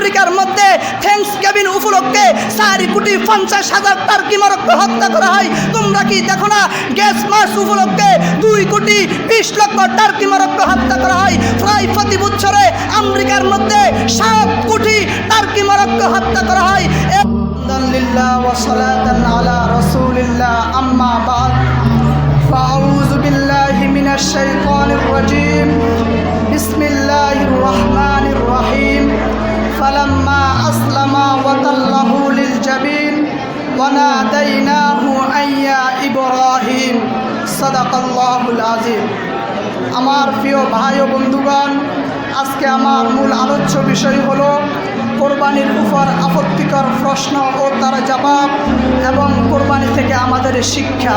আমেরিকার মধ্যে থ্যাঙ্কসগিভিং উপলক্ষে 4,50,000 টার্কি মরক্কো হত্যা করা হয়। তোমরা কি দেখো না গ্যাস মাস উপলক্ষে 2,20,00,000 টার্কি মরক্কো হত্যা করা হয়। প্রায় প্রতি বছরে আমেরিকার মধ্যে 7 কোটি টার্কি মরক্কো হত্যা করা হয়। আলহামদুলিল্লাহ ওয়া সালাতান আলা রাসূলিল্লাহ আম্মা বাদ ফাউযু বিল্লাহি মিনাশ শাইতানির রাজীম বিসমিল্লাহির রহমানির রহিম ফালাম্মা আসলামা ওয়া তাল্লাহু লিল জাবিন ওয়া নাদাইনাহু আইয়া ইব্রাহিম সাদাকাল্লাহুল আযীম। আমার প্রিয় ভাই ও বন্ধুগণ, আজকে আমার মূল আলোচ্য বিষয় হলো কোরবানির উপর আপত্তিকর প্রশ্ন ও তার জবাব এবং কোরবানি থেকে আমাদের শিক্ষা।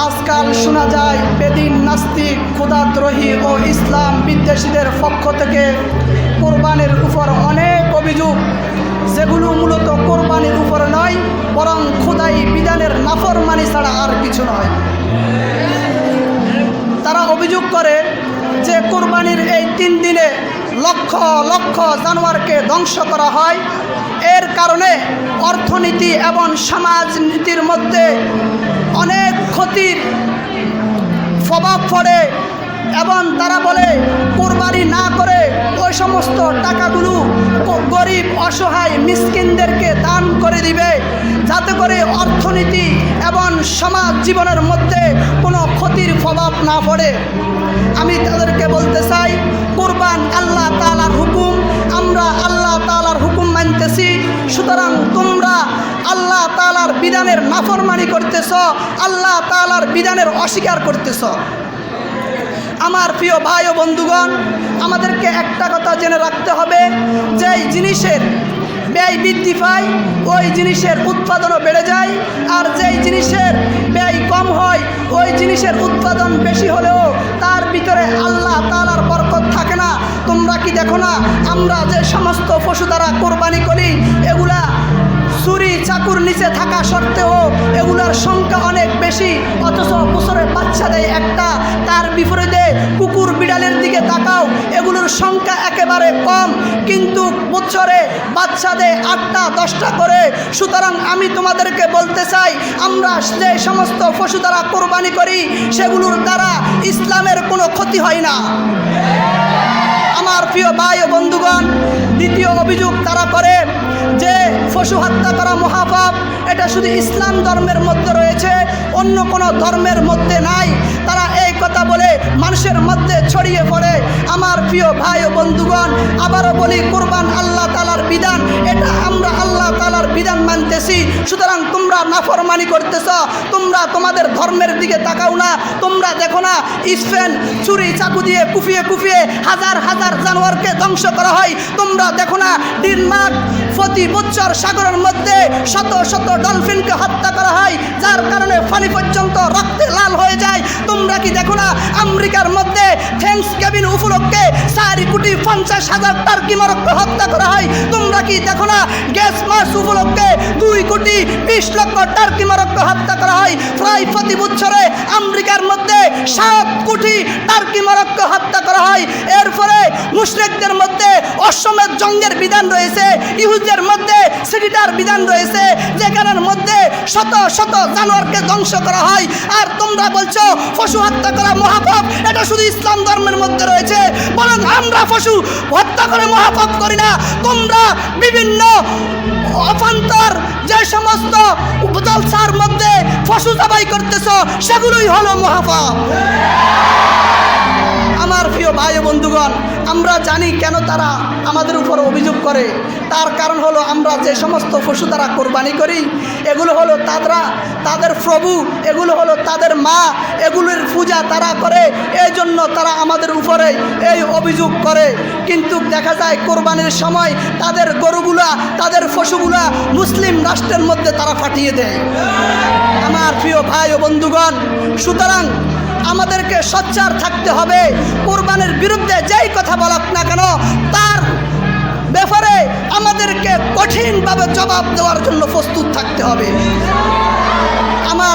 আজকাল শোনা যায় বেদিন, নাস্তিক, খোদাদ্রোহী ও ইসলাম বিদ্বেষীদের পক্ষ থেকে কোরবানির উপর অনেক অভিযোগ, যেগুলো মূলত কোরবানির উপর নয়, বরং খোদাই বিধানের নাফরমানি ছাড়া আর কিছু নয়। তারা অভিযোগ করে যে কোরবানির এই 3 দিনে লক্ষ লক্ষ জানোয়ারকে ধ্বংস করা হয়। এর কারণে অর্থনীতি এবং সমাজনীতির মধ্যে অনেক ক্ষতির প্রভাব পড়ে এবং তারা বলে কোরবানি না করে ওই সমস্ত টাকাগুলো গরিব অসহায় মিসকিনদেরকে দান করে দিবে, যাতে করে অর্থনীতি এবং সমাজ জীবনের মধ্যে কোনো ক্ষতির প্রভাব না পড়ে। আমি তাদেরকে বলতে চাই, কোরবান আল্লাহ তাআলার হুকুম, আমরা আল্লাহ তাআলার হুকুম মানতেছি, সুতরাং তোমরা আল্লাহ তাআলার বিধানের নাফরমানি করতেছ, আল্লাহ তাআলার বিধানের অস্বীকার করতেছ। আমার প্রিয় ভাই ও বন্ধুগণ, আমাদেরকে একটা কথা জেনে রাখতে হবে, যে জিনিসের ব্যয় বৃদ্ধি পায় ওই জিনিসের উৎপাদনও বেড়ে যায়, আর যেই জিনিসের ব্যয় কম হয় ওই জিনিসের উৎপাদন বেশি হলেও তার ভিতরে আল্লাহ তাআলার বরকত থাকে না। তোমরা কি দেখো না আমরা যে সমস্ত পশু দ্বারা কোরবানি করি এগুলা ছুরি চাকুর নিচে থাকা সত্ত্বেও এগুলার সংখ্যা অনেক বেশি, অথচ বছরে বাচ্চা দেয় একটা। তার বিপরীতে কুকুর বিড়ালের দিকে তাকাও, এগুলোর সংখ্যা একেবারে কম, কিন্তু বছরে বাচ্চা দেয় 8টা 10টা করে। সুতরাং আমি তোমাদেরকে বলতে চাই, আমরা যে সমস্ত পশু দ্বারা কোরবানি করি সেগুলোর দ্বারা ইসলামের কোনো ক্ষতি হয় না। আমার প্রিয় ভাই ও বন্ধুগণ, দ্বিতীয় অভিযোগ তারা করে যে পশু হত্যা করা মহাপাপ, এটা শুধু ইসলাম ধর্মের মধ্যে রয়েছে, অন্য কোনো ধর্মের মধ্যে নাই। তারা এই কথা বলে মানুষের মধ্যে ছড়িয়ে পড়ে। আমার প্রিয় ভাই ও বন্ধুগণ, আবারও বলি, কোরবান আল্লাহ তাআলার বিধান, এটা আমরা আল্লাহ তাআলার বিধান মানতেছি। সুতরাং তোমরা নাফরমানি করতেছ, তোমরা তোমাদের ধর্মের দিকে তাকাও না। তোমরা দেখো না স্পেন ছুরি চাকু দিয়ে কুপিয়ে কুপিয়ে হাজার হাজার জানোয়ারকে ধ্বংস করা হয়। তোমরা দেখো না ডেনমার্ক প্রতি বছর সাগরের মধ্যে শত শত ডলফিনকে হত্যা করা হয়, যার কারণে পানি পর্যন্ত রক্তে লাল হয়ে যায়। তোমরা কি দেখো না আমেরিকার মধ্যে থ্যাঙ্কসগিভিং উপলক্ষে 4,50,000 টার্কি মরক্কো হত্যা করা হয়। তোমরা কি দেখো না গ্যাস মাস উপলক্ষে 2,20,00,000 টার্কি মরক্কো হত্যা করা হয়। প্রায় প্রতি বছরে আমেরিকার মধ্যে 7 কোটি টার্কি মরক্কো হত্যা করা হয়। এরপরে মুশরিকদের মধ্যে অশ্বমেধ জঙ্গের বিধান রয়েছে, ইহুদিদের মধ্যে সিডিটার বিধান রয়েছে, যেখানের মধ্যে শত শত জানোয়ারকে ধ্বংস করা হয়। আর তোমরা বলছো পশু হত্যা করা মহাপাপ, এটা শুধু ইসলাম ধর্মের মধ্যে রয়েছে, বরং আমরা পশু হত্যা করে মহাপাপ করি না। তোমরা বিভিন্ন অফান্তর যে সমস্ত জলসার মধ্যে পশু জবাই করতেছ সেগুলোই হলো মহাপাপ। আমার প্রিয় ভাই ও বন্ধুগণ, আমরা জানি কেন তারা আমাদের উপর অভিযোগ করে। তার কারণ হলো আমরা যে সমস্ত পশু দ্বারা কোরবানি করি এগুলো হলো তাদের প্রভু, এগুলো হলো তাদের মা, এগুলোর পূজা তারা করে, এই জন্য তারা আমাদের উপরে এই অভিযোগ করে। কিন্তু দেখা যায় কোরবানির সময় তাদের গরুগুলা, তাদের পশুগুলা মুসলিম রাষ্ট্রের মধ্যে তারা পাঠিয়ে দেয়। আমার প্রিয় ভাই ও বন্ধুগণ, সুতরাং আমাদেরকে সোচ্চার থাকতে হবে। কোরবানির বিরুদ্ধে যেই কথা বলক না কেন তার ব্যাপারে আমাদেরকে কঠিনভাবে জবাব দেওয়ার জন্য প্রস্তুত থাকতে হবে। আমার